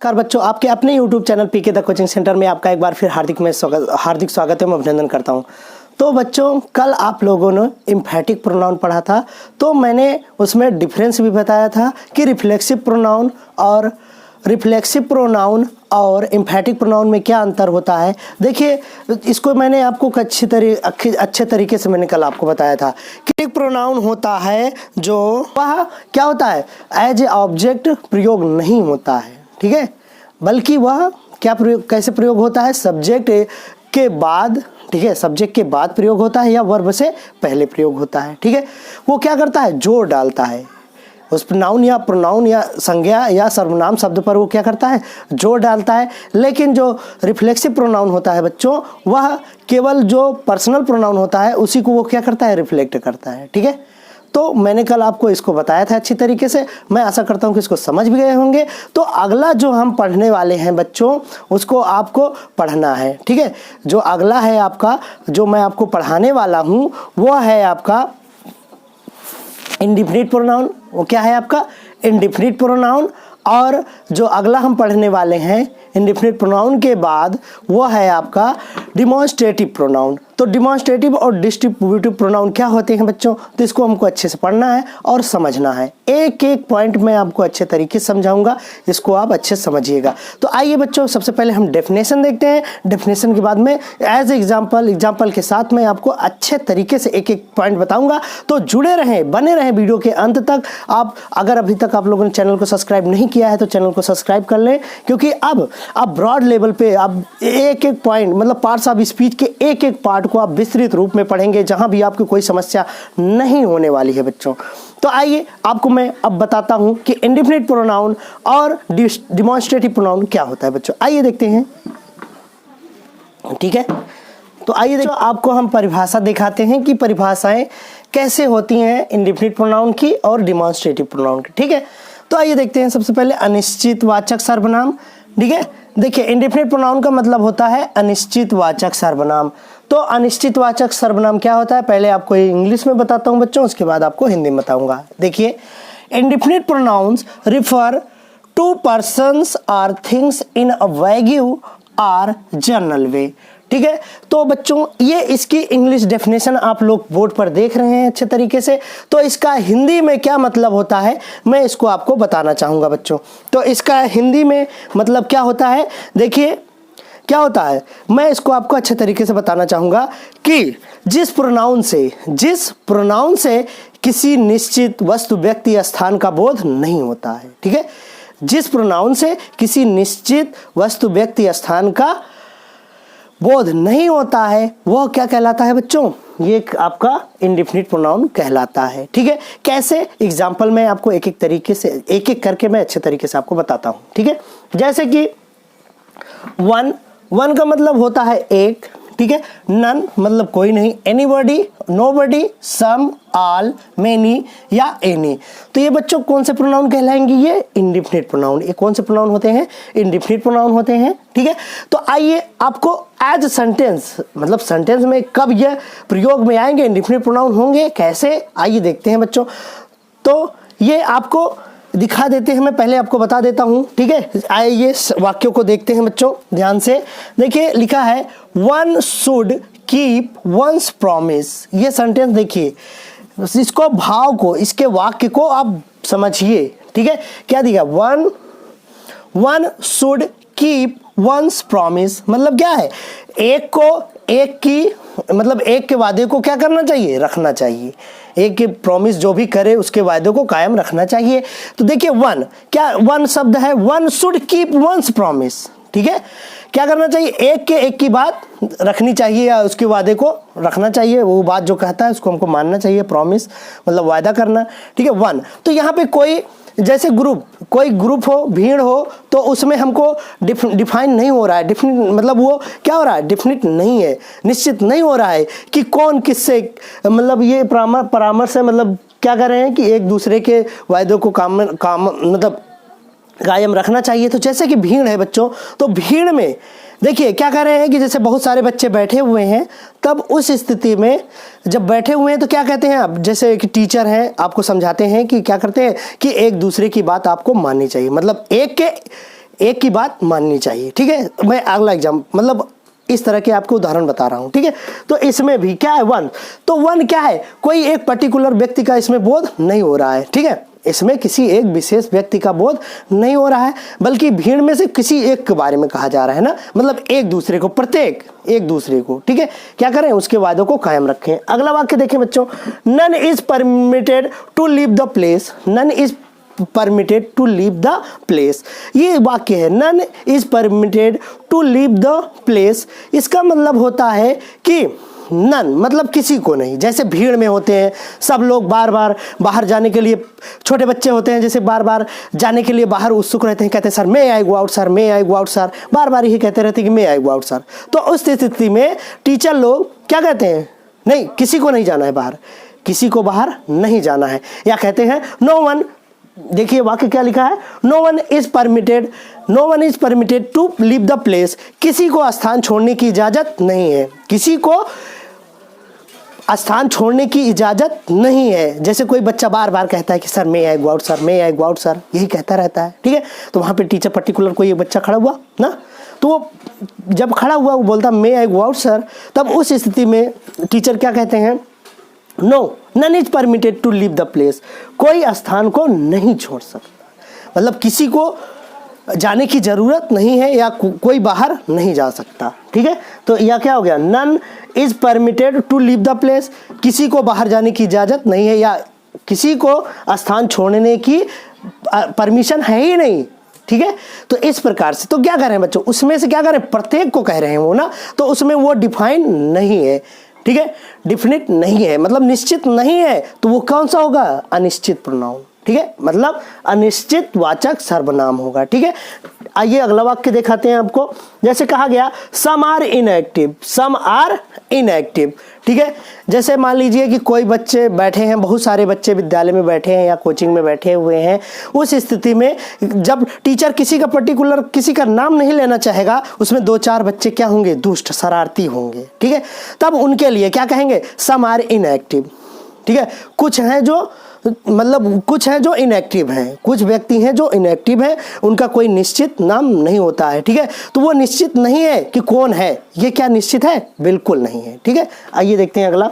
नमस्कार बच्चों, आपके अपने YouTube channel PK the coaching centre में आपका एक बार फिर हार्दिक स्वागत है। मैं अभिनंदन करता हूं। तो बच्चों, कल आप लोगों ने एम्फैटिक प्रोनाउन पढ़ा था, तो मैंने उसमें डिफरेंस भी बताया था कि रिफ्लेक्सिव प्रोनाउन और एम्फैटिक प्रोनाउन में क्या अंतर होता है। देखिए, इसको मैंने आपको अच्छे तरीके से मैंने कल आपको बताया था कि एक प्रोनाउन होता है जो वह क्या होता है, एज ए ऑब्जेक्ट प्रयोग नहीं होता है, ठीक है, बल्कि वह क्या कैसे प्रयोग होता है, सब्जेक्ट के बाद, ठीक है, सब्जेक्ट के बाद प्रयोग होता है या वर्ब से पहले प्रयोग होता है, ठीक है। वो क्या करता है, जोर डालता है उस नाउन या प्रोनाउन या संज्ञा या सर्वनाम शब्द पर, वो क्या करता है, जोर डालता है। लेकिन जो रिफ्लेक्सिव प्रोनाउन होता है बच्चों, वह केवल जो पर्सनल प्रोनाउन होता है उसी को वो क्या करता है, रिफ्लेक्ट करता है, ठीक है। तो मैंने कल आपको इसको बताया था अच्छी तरीके से, मैं आशा करता हूँ कि इसको समझ भी गए होंगे। तो अगला जो हम पढ़ने वाले हैं बच्चों, उसको आपको पढ़ना है, ठीक है। जो अगला है आपका, जो मैं आपको पढ़ाने वाला हूँ, वो है आपका इंडेफिनिट प्रोनाउन। वो क्या है आपका, इंडेफिनिट प्रोनाउन। और जो अगला हम पढ़ने वाले हैं इंडेफिनिट प्रोनाउन के बाद, वो है आपका डिमॉन्स्ट्रेटिव प्रोनाउन। तो डिमॉन्स्ट्रेटिव और डिस्ट्रीब्यूटिव प्रोनाउन क्या होते हैं बच्चों, तो इसको हमको अच्छे से पढ़ना है और समझना है। एक एक पॉइंट मैं आपको अच्छे तरीके से समझाऊंगा, इसको आप अच्छे से समझिएगा। तो आइए बच्चों, सबसे पहले हम डेफिनेशन देखते हैं। डेफिनेशन के बाद में एज एग्जाम्पल के साथ मैं आपको अच्छे तरीके से एक एक पॉइंट बताऊंगा। तो जुड़े रहें, बने रहें वीडियो के अंत तक। आप अगर अभी तक आप लोगों ने चैनल को सब्सक्राइब नहीं किया है तो चैनल को सब्सक्राइब कर लें, क्योंकि अब आप ब्रॉड लेवल पे आप एक एक पॉइंट, मतलब पार्ट्स ऑफ स्पीच के एक एक पार्ट को आप विस्तृत रूप में पढ़ेंगे, जहां भी आपको कोई समस्या नहीं होने वाली है बच्चों। तो आइए आपको मैं अब बताता हूं कि इंडेफिनिट प्रोनाउन और डिमॉन्स्ट्रेटिव प्रोनाउन क्या होता है बच्चों। आइए देखते हैं, ठीक है। तो आइए देखो, आपको हम परिभाषा दिखाते हैं कि परिभाषाएं कैसे होती हैं इंडेफिनिट प्रोनाउन की और डिमॉन्स्ट्रेटिव प्रोनाउन की, ठीक है। तो आइए देखते हैं। सबसे पहले अनिश्चितवाचक सर्वनाम, ठीक है। देखिए, इंडेफिनिट प्रोनाउन का मतलब होता है अनिश्चितवाचक सर्वनाम। तो अनिश्चितवाचक सर्वनाम क्या होता है, पहले आपको इंग्लिश में बताता हूं बच्चों, उसके बाद आपको हिंदी में बताऊंगा। देखिए, indefinite pronouns refer to persons और थिंग्स इन अ वैग्यू और जनरल वे, ठीक है। तो बच्चों, ये इसकी इंग्लिश डेफिनेशन आप लोग बोर्ड पर देख रहे हैं अच्छे तरीके से। तो इसका हिंदी में क्या मतलब होता है, मैं इसको आपको बताना चाहूंगा बच्चों। तो इसका हिंदी में मतलब क्या होता है, देखिए क्या होता है, मैं इसको आपको अच्छे तरीके से बताना चाहूंगा कि जिस प्रोनाउन से किसी निश्चित वस्तु, व्यक्ति या स्थान का बोध नहीं होता है, ठीक है। जिस प्रोनाउन से किसी निश्चित वस्तु, व्यक्ति या स्थान का बोध नहीं होता है, वह क्या कहलाता है बच्चों, ये आपका इंडेफिनिट प्रोनाउन कहलाता है, ठीक है। कैसे, एग्जाम्पल में आपको एक एक तरीके से, एक एक करके मैं अच्छे तरीके से आपको बताता हूं, ठीक है। जैसे कि वन का मतलब होता है एक, ठीक है। नन मतलब कोई नहीं, एनीबॉडी, नोबॉडी, सम, ऑल, मेनी या एनी। तो ये बच्चों कौन से प्रोनाउन कहलाएंगे, ये इंडेफिनिट प्रोनाउन। ये कौन से प्रोनाउन होते हैं, इंडेफिनिट प्रोनाउन होते हैं, ठीक है। तो आइए आपको एज सेंटेंस, मतलब सेंटेंस में कब ये प्रयोग में आएंगे, इंडेफिनिट प्रोनाउन होंगे, कैसे, आइए देखते हैं बच्चों। तो ये आपको दिखा देते हैं, मैं पहले आपको बता देता हूं, ठीक है। आइए वाक्यों को देखते हैं बच्चों ध्यान से। देखिए, लिखा है one should keep once promise. ये सेंटेंस देखिए, इसको भाव को, इसके वाक्य को आप समझिए, ठीक है। क्या दिया, one should keep once promise, मतलब क्या है, एक के वादे को क्या करना चाहिए, रखना चाहिए। एक के प्रॉमिस जो भी करे उसके वादे को कायम रखना चाहिए। तो देखिए, वन शब्द है, one should keep once promise, ठीक है। क्या करना चाहिए, एक की बात रखनी चाहिए या उसके वादे को रखना चाहिए, वो बात जो कहता है उसको हमको मानना चाहिए। प्रॉमिस मतलब वादा करना, ठीक है। वन, तो यहाँ पे कोई, जैसे कोई ग्रुप हो, भीड़ हो, तो उसमें हमको डिफाइन नहीं हो रहा है, डिफिनिट मतलब वो क्या हो रहा है, डिफिनिट नहीं है, निश्चित नहीं हो रहा है कि कौन किससे, मतलब ये परामर्श है, मतलब क्या कर रहे हैं कि एक दूसरे के वायदों को काम मतलब कायम रखना चाहिए। तो जैसे कि भीड़ है बच्चों, तो भीड़ में देखिए क्या कर रहे हैं कि जैसे बहुत सारे बच्चे बैठे हुए हैं, तब उस स्थिति में जब बैठे हुए हैं तो क्या कहते हैं आप, जैसे कि टीचर हैं आपको समझाते हैं कि क्या करते हैं कि एक दूसरे की बात आपको माननी चाहिए, मतलब एक की बात माननी चाहिए, ठीक है। मैं अगला एग्जाम मतलब इस तरह के आपको उदाहरण बता रहा हूं, ठीक है। तो इसमें भी क्या है, वन, तो वन क्या है, कोई एक पर्टिकुलर व्यक्ति का इसमें बोध नहीं हो रहा है, ठीक है। इसमें किसी एक विशेष व्यक्ति का बोध नहीं हो रहा है, बल्कि भीड़ में से किसी एक के बारे में कहा जा रहा है ना, मतलब एक दूसरे को, प्रत्येक एक दूसरे को, ठीक है, क्या करें, उसके वादों को कायम रखें। अगला वाक्य देखें बच्चों, none is permitted to leave the place, none is permitted to leave the place, ये वाक्य है, none is permitted to leave the place. इसका मतलब होता है कि नन मतलब किसी को नहीं, जैसे भीड़ में होते हैं सब लोग बार बार बाहर जाने के लिए, छोटे बच्चे होते हैं जैसे बार बार जाने के लिए बाहर उत्सुक रहते हैं, कहते हैं सर मे आई गो आउट सर, मे आई गो आउट सर, बार बार यही कहते रहते हैं कि मे आई गो आउट सर। तो उस स्थिति में टीचर लोग क्या कहते हैं, नहीं किसी को नहीं जाना है बाहर, किसी को बाहर नहीं जाना है, या कहते हैं नो वन, देखिए वाक्य क्या लिखा है, no one is permitted, no one is permitted to leave the place, किसी को स्थान छोड़ने की इजाजत नहीं है, किसी को स्थान छोड़ने की इजाजत नहीं है। जैसे कोई बच्चा बार बार कहता है कि सर मे आई गो आउट सर, मे आई गो आउट सर, यही कहता रहता है, ठीक है। तो वहां पे टीचर पर्टिकुलर कोई एक बच्चा खड़ा हुआ ना, तो वो जब खड़ा हुआ वो बोलता मे आई गो आउट सर, तब उस स्थिति में टीचर क्या कहते हैं, no none is permitted to leave the place, कोई स्थान को नहीं छोड़ सकता, मतलब किसी को जाने की जरूरत नहीं है या कोई बाहर नहीं जा सकता, ठीक है। तो यह क्या हो गया, none is permitted to leave the place, किसी को बाहर जाने की इजाजत नहीं है या किसी को स्थान छोड़ने की परमिशन है ही नहीं, ठीक है। तो इस प्रकार से, तो क्या कर रहे हैं बच्चों, उसमें से क्या कर रहे हैं, प्रत्येक को कह रहे हैं वो ना, तो उसमें वो डिफाइन नहीं है, ठीक है, डिफिनिट नहीं है, मतलब निश्चित नहीं है, तो वो कौन सा होगा, अनिश्चित प्रोनाउन, ठीक है, मतलब अनिश्चित वाचक सर्वनाम होगा, ठीक है। आइए अगला वाक्य दिखाते हैं आपको, जैसे कहा गया some are inactive, some are inactive, ठीक है। जैसे मान लीजिए कि कोई बच्चे बैठे हैं, बहुत सारे बच्चे विद्यालय में बैठे हैं या कोचिंग में बैठे हुए हैं, उस स्थिति में जब टीचर किसी का पर्टिकुलर किसी का नाम नहीं लेना चाहेगा, उसमें दो चार बच्चे क्या होंगे, दुष्ट शरारती होंगे, ठीक है, तब उनके लिए क्या कहेंगे, सम आर इनएक्टिव, ठीक है। कुछ हैं जो मतलब कुछ हैं जो इनएक्टिव हैं, कुछ व्यक्ति हैं जो इनएक्टिव हैं, उनका कोई निश्चित नाम नहीं होता है, ठीक है। तो वो निश्चित नहीं है कि कौन है, ये क्या निश्चित है, बिल्कुल नहीं है, ठीक है। आइए देखते हैं अगला,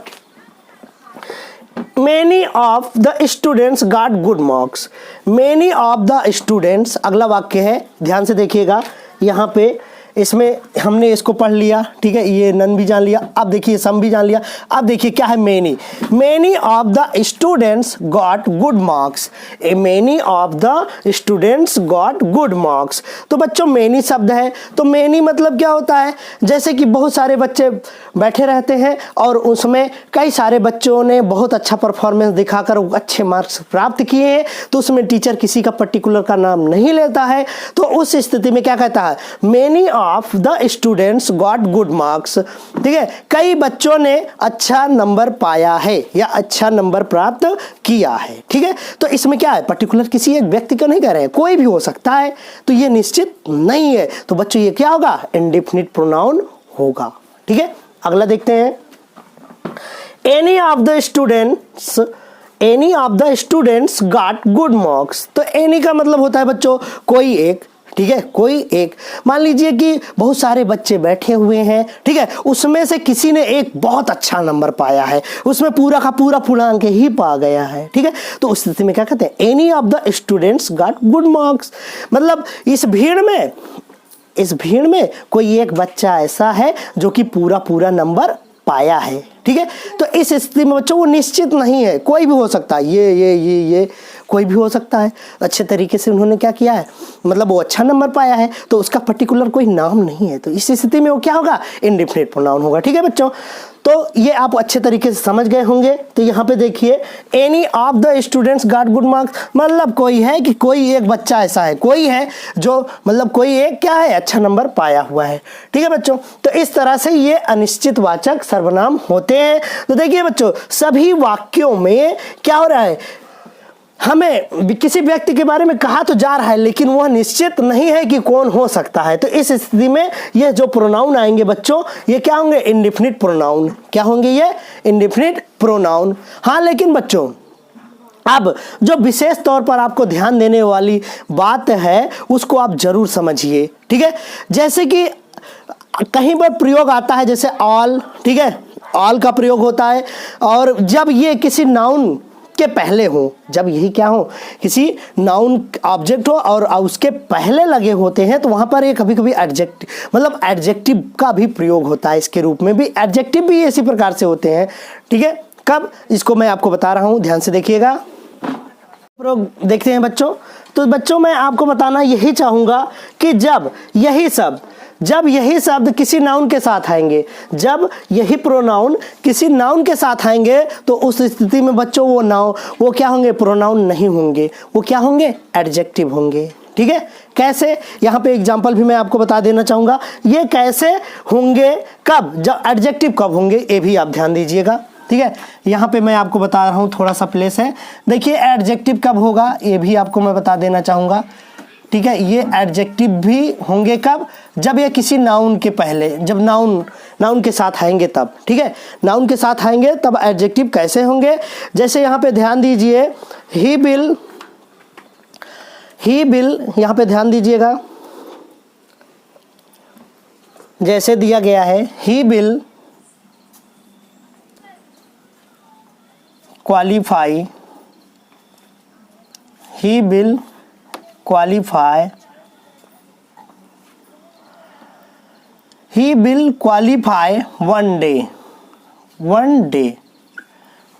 Many of the students got good marks, many of the students, अगला वाक्य है, ध्यान से देखिएगा, यहाँ पे इसमें हमने इसको पढ़ लिया, ठीक है, ये नन भी जान लिया, अब देखिए सम भी जान लिया, अब देखिए क्या है, many, many of the students got good marks, many of the students got good marks. तो बच्चों मेनी शब्द है, तो मेनी मतलब क्या होता है, जैसे कि बहुत सारे बच्चे बैठे रहते हैं और उसमें कई सारे बच्चों ने बहुत अच्छा परफॉर्मेंस दिखाकर अच्छे मार्क्स प्राप्त किए हैं, तो उसमें टीचर किसी का पर्टिकुलर का नाम नहीं लेता है, तो उस स्थिति में क्या कहता है, many of the students got good marks, ठीक है, कई बच्चों ने अच्छा नंबर पाया है या अच्छा नंबर प्राप्त किया है, ठीक है। तो इसमें क्या है, पर्टिकुलर किसी एक व्यक्ति का नहीं कह रहे हैं, कोई भी हो सकता है, तो ये निश्चित नहीं है, तो बच्चों ये क्या होगा, इंडेफिनिट प्रोनाउन होगा, ठीक है। अगला देखते हैं, any of the students, any of the students got good marks, तो एनी का मतलब होता है बच्चों कोई एक, ठीक है, कोई एक, मान लीजिए कि बहुत सारे बच्चे बैठे हुए हैं, ठीक है, उसमें से किसी ने एक बहुत अच्छा नंबर पाया है, उसमें पूरा का पूरा पूर्णांक ही पा गया है, ठीक है, तो उस स्थिति में क्या कहते हैं, any of the students got good marks, मतलब इस भीड़ में कोई एक बच्चा ऐसा है जो कि पूरा पूरा नंबर पाया है, ठीक है। तो इस स्थिति में बच्चों वो निश्चित नहीं है, कोई भी हो सकता है, ये कोई भी हो सकता है, अच्छे तरीके से उन्होंने क्या किया है, मतलब वो अच्छा नंबर पाया है, तो उसका पर्टिकुलर कोई नाम नहीं है, तो इस स्थिति में वो क्या होगा, इंडेफिनिट प्रोनाउन होगा, ठीक है बच्चों। तो ये आप अच्छे तरीके से समझ गए होंगे। तो यहाँ पे देखिए, any of the students got good marks, मतलब कोई है कि कोई एक बच्चा ऐसा है, कोई है जो मतलब कोई एक क्या है, अच्छा नंबर पाया हुआ है, ठीक है बच्चों। तो इस तरह से ये अनिश्चित वाचक सर्वनाम होते हैं। तो देखिए बच्चों, सभी वाक्यों में क्या हो रहा है, हमें किसी व्यक्ति के बारे में कहा तो जा रहा है, लेकिन वह निश्चित नहीं है कि कौन हो सकता है। तो इस स्थिति में ये जो प्रोनाउन आएंगे बच्चों, ये क्या होंगे, इंडेफिनिट प्रोनाउन। क्या होंगे ये, इंडेफिनिट प्रोनाउन। हाँ, लेकिन बच्चों अब जो विशेष तौर पर आपको ध्यान देने वाली बात है उसको आप जरूर समझिए, ठीक है। जैसे कि कहीं पर प्रयोग आता है जैसे ऑल, ठीक है, ऑल का प्रयोग होता है, और जब ये किसी नाउन के पहले हो, जब यही क्या हो, किसी नाउन ऑब्जेक्ट हो और उसके पहले लगे होते हैं, तो वहां पर ये कभी कभी एडजेक्टिव, मतलब एडजेक्टिव का भी प्रयोग होता है। इसके रूप में भी एडजेक्टिव भी इसी प्रकार से होते हैं, ठीक है। कब, इसको मैं आपको बता रहा हूं, ध्यान से देखिएगा। देखते हैं बच्चों, तो बच्चों मैं आपको बताना यही चाहूंगा कि जब यही शब्द किसी नाउन के साथ आएंगे, जब यही प्रोनाउन किसी नाउन के साथ आएंगे, तो उस स्थिति में बच्चों वो क्या होंगे, प्रोनाउन नहीं होंगे, वो क्या होंगे, एडजेक्टिव होंगे, ठीक है। कैसे, यहाँ पे एग्जांपल भी मैं आपको बता देना चाहूंगा। ये कैसे होंगे, कब, जब एडजेक्टिव कब होंगे, ये भी आप ध्यान दीजिएगा, ठीक है। यहाँ पे मैं आपको बता रहा हूँ, थोड़ा सा प्लेस है, देखिए एडजेक्टिव कब होगा ये भी आपको मैं बता देना चाहूँगा, ठीक है। ये एडजेक्टिव भी होंगे कब, जब ये किसी नाउन के पहले, जब नाउन के साथ आएंगे तब, ठीक है। नाउन के साथ आएंगे तब एडजेक्टिव कैसे होंगे, जैसे यहाँ पे ध्यान दीजिए, ही बिल, यहाँ पे ध्यान दीजिएगा, जैसे दिया गया है, he will qualify, he will qualify, he will qualify one day,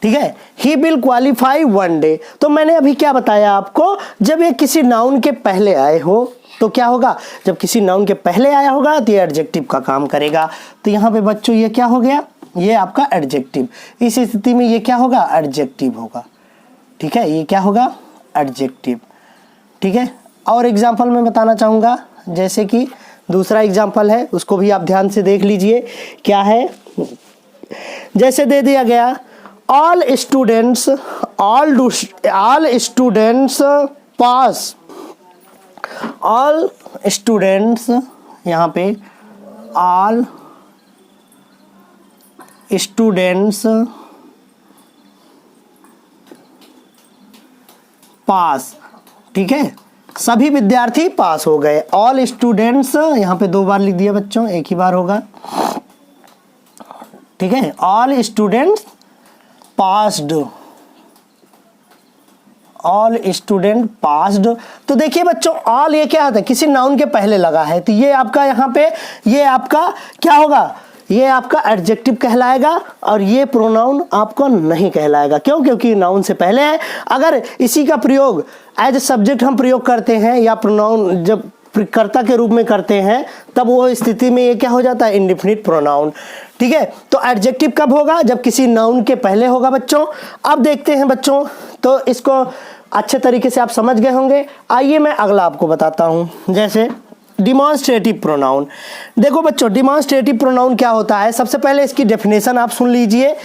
ठीक है। he will qualify one day, तो मैंने अभी क्या बताया आपको, जब ये किसी नाउन के पहले आए हो तो क्या होगा, जब किसी नाउन के पहले आया होगा तो ये एडजेक्टिव का काम करेगा। तो यहाँ पे बच्चों ये क्या हो गया, ये आपका एडजेक्टिव, इस स्थिति में ये क्या होगा, एडजेक्टिव होगा, ठीक है। ये क्या होगा, एडजेक्टिव, ठीक है। और एग्जांपल मैं बताना चाहूँगा, जैसे कि दूसरा एग्जांपल है, उसको भी आप ध्यान से देख लीजिए क्या है। जैसे दे दिया गया, all students pass, all students, यहाँ पे ऑल स्टूडेंट्स पास, ठीक है, सभी विद्यार्थी पास हो गए। ऑल स्टूडेंट्स यहाँ पे 2 बार लिख दिया बच्चों, एक ही बार होगा, ठीक है। All students passed, all student passed. तो देखिए बच्चों, ऑल ये क्या होता है, किसी नाउन के पहले लगा है, तो ये आपका यहाँ पे, ये आपका क्या होगा, ये आपका एडजेक्टिव कहलाएगा, और ये प्रोनाउन आपको नहीं कहलाएगा। क्यों, क्योंकि नाउन से पहले है। अगर इसी का प्रयोग एज ए सब्जेक्ट हम प्रयोग करते हैं, या प्रोनाउन जब कर्ता के रूप में करते हैं, तब वो स्थिति में ये क्या हो जाता है, इंडेफिनिट प्रोनाउन, ठीक है। तो एडजेक्टिव कब होगा, जब किसी नाउन के पहले होगा बच्चों। अब देखते हैं बच्चों, तो इसको अच्छे तरीके से आप समझ गए होंगे। आइए मैं अगला आपको बताता हूं, जैसे डिमॉन्स्ट्रेटिव प्रोनाउन। देखो बच्चों, डिमॉन्स्ट्रेटिव प्रोनाउन क्या होता है, सबसे पहले इसकी डेफिनेशन आप सुन लीजिए,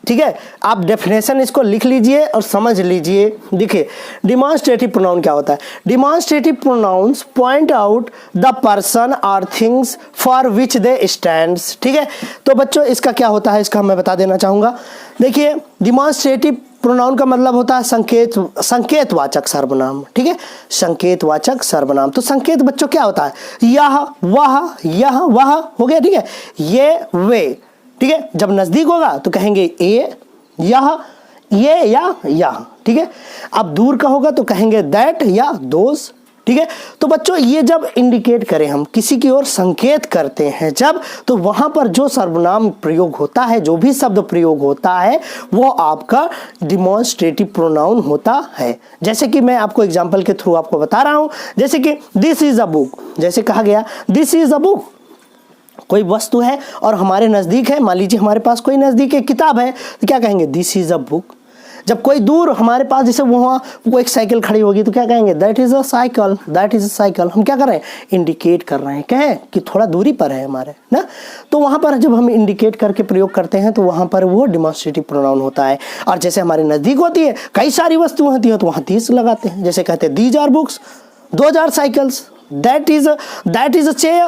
ठीक है। आप डेफिनेशन इसको लिख लीजिए और समझ लीजिए। देखिए डिमॉन्स्ट्रेटिव प्रोनाउन क्या होता है, demonstrative pronouns point out the person और things for which they stands, ठीक है। तो बच्चों इसका क्या होता है, इसका मैं बता देना चाहूँगा। देखिए डिमॉन्स्ट्रेटिव प्रोनाउन का मतलब होता है संकेतवाचक सर्वनाम, ठीक है, संकेतवाचक सर्वनाम। तो संकेत बच्चों क्या होता है, यह वह हो गया, ठीक है, ये वे, ठीक है। जब नजदीक होगा तो कहेंगे ये यह, ये या यह, ठीक है। अब दूर का होगा तो कहेंगे दैट या दोस, ठीक है। तो बच्चों ये जब इंडिकेट करें, हम किसी की ओर संकेत करते हैं जब, तो वहां पर जो सर्वनाम प्रयोग होता है, जो भी शब्द प्रयोग होता है, वो आपका डिमॉन्स्ट्रेटिव प्रोनाउन होता है। जैसे कि मैं आपको एग्जांपल के थ्रू आपको बता रहा हूं, जैसे कि दिस इज अ बुक, जैसे कहा गया दिस इज अ बुक, कोई वस्तु है और हमारे नजदीक है, मान लीजिए हमारे पास कोई नजदीक एक किताब है, तो क्या कहेंगे दिस इज अ बुक। जब कोई दूर हमारे पास, जैसे वहाँ वो एक साइकिल खड़ी होगी, तो क्या कहेंगे that is a cycle, that is a cycle. हम क्या कर रहे हैं, इंडिकेट कर रहे हैं, कहें कि थोड़ा दूरी पर है हमारे ना। तो वहाँ पर जब हम इंडिकेट करके प्रयोग करते हैं, तो वहाँ पर वो डिमॉन्स्ट्रेटिव प्रोनाउन होता है। और जैसे हमारे नजदीक होती है, कई सारी वस्तुएं होती हैं, तो वहाँ दिस लगाते हैं, जैसे कहते हैं these are books, those are cycles, that is a chair,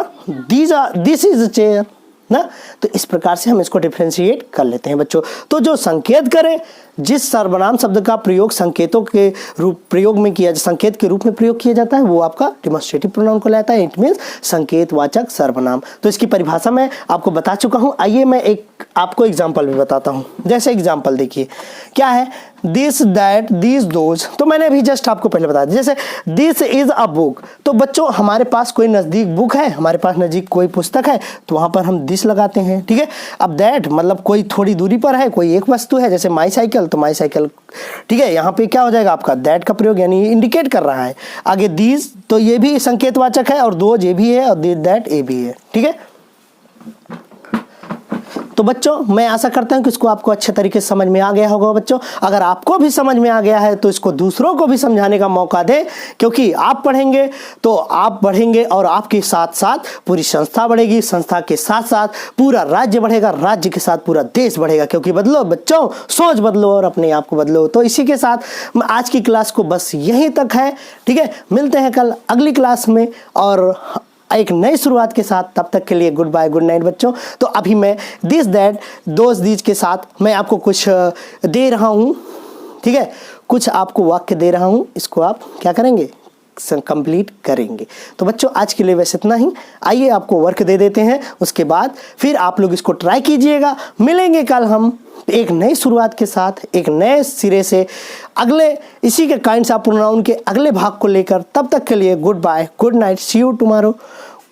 this is a chair, ना। तो इस प्रकार से हम इसको डिफरेंशिएट कर लेते हैं बच्चों। तो जो संकेत करें, जिस सर्वनाम शब्द का प्रयोग संकेतों के प्रयोग में किया, संकेत के रूप में प्रयोग किया जाता है, वो आपका डिमॉन्स्ट्रेटिव प्रोनाउन को लाता है। इट मीन्स संकेतवाचक सर्वनाम। तो इसकी परिभाषा मैं आपको बता चुका हूं। आइए मैं एक आपको एग्जाम्पल भी बताता हूं। जैसे एग्जाम्पल देखिए क्या है, दिस, दैट, दिस, दोज। तो मैंने अभी जस्ट आपको पहले बताया, जैसे दिस इज अ बुक। तो बच्चों हमारे पास कोई नजदीक बुक है, हमारे पास नजदीक कोई पुस्तक है, तो वहां पर हम दिस लगाते हैं, ठीक है। अब दैट मतलब कोई थोड़ी दूरी पर है, कोई एक वस्तु है, जैसे माई साइकिल, तो माई साइकिल, ठीक है। यहाँ पे क्या हो जाएगा आपका दैट का प्रयोग, यानी इंडिकेट कर रहा है। आगे दिस, तो ये भी संकेतवाचक है, और दोज ये भी है, और दैट ये भी है, ठीक है। तो बच्चों मैं आशा करता हूं कि इसको आपको अच्छे तरीके से समझ में आ गया होगा बच्चों। अगर आपको भी समझ में आ गया है तो इसको दूसरों को भी समझाने का मौका दें, क्योंकि आप पढ़ेंगे तो आप बढ़ेंगे, और आपके साथ साथ पूरी संस्था बढ़ेगी, संस्था के साथ साथ पूरा राज्य बढ़ेगा, राज्य के साथ पूरा देश बढ़ेगा। क्योंकि बदलो बच्चों, सोच बदलो और अपने आप को बदलो। तो इसी के साथ आज की क्लास को बस यहीं तक है, ठीक है। मिलते हैं कल अगली क्लास में और एक नई शुरुआत के साथ। तब तक के लिए गुड बाय, गुड नाइट बच्चों। तो अभी मैं दिस, दैट, दोज, दीज के साथ मैं आपको कुछ दे रहा हूँ, ठीक है। कुछ आपको वाक्य दे रहा हूँ, इसको आप क्या करेंगे, कंप्लीट करेंगे। तो बच्चों आज के लिए बस इतना ही। आइए आपको वर्क दे देते हैं, उसके बाद फिर आप लोग इसको ट्राई कीजिएगा। मिलेंगे कल हम एक नई शुरुआत के साथ, एक नए सिरे से, अगले इसी के काइंड्स ऑफ प्रोनाउन के अगले भाग को लेकर। तब तक के लिए good bye, good night, see you tomorrow.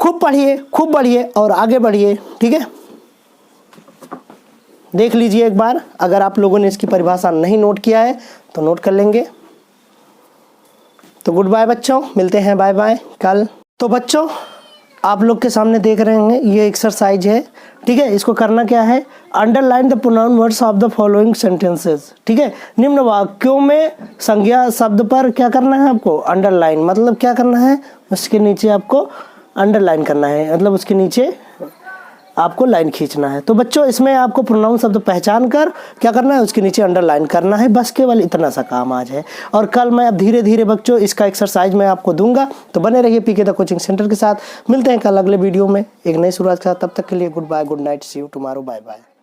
खूब पढ़िए, खूब बढ़िए और आगे बढ़िए, ठीक है। देख लीजिए एक बार, अगर आप लोगों ने इसकी परिभाषा नहीं नोट किया है तो नोट कर लेंगे। तो गुड बाय बच्चों, मिलते हैं बाय बाय कल। तो बच्चों आप लोग के सामने देख रहे हैं ये एक्सरसाइज है, ठीक है। इसको करना क्या है, underline the pronoun words of the following sentences, ठीक है। निम्न वाक्यों में संज्ञा शब्द पर क्या करना है आपको, अंडरलाइन। मतलब क्या करना है, उसके नीचे आपको अंडरलाइन करना है, मतलब उसके नीचे आपको लाइन खींचना है। तो बच्चों इसमें आपको प्रोनाउन शब्द पहचान कर क्या करना है, उसके नीचे अंडरलाइन करना है। बस केवल इतना सा काम आज है, और कल मैं अब धीरे धीरे बच्चों इसका एक्सरसाइज मैं आपको दूंगा। तो बने रहिए पीके द कोचिंग सेंटर के साथ। मिलते हैं कल अगले वीडियो में एक नई शुरुआत के साथ। तब तक के लिए good bye, good night, see you tomorrow, bye bye.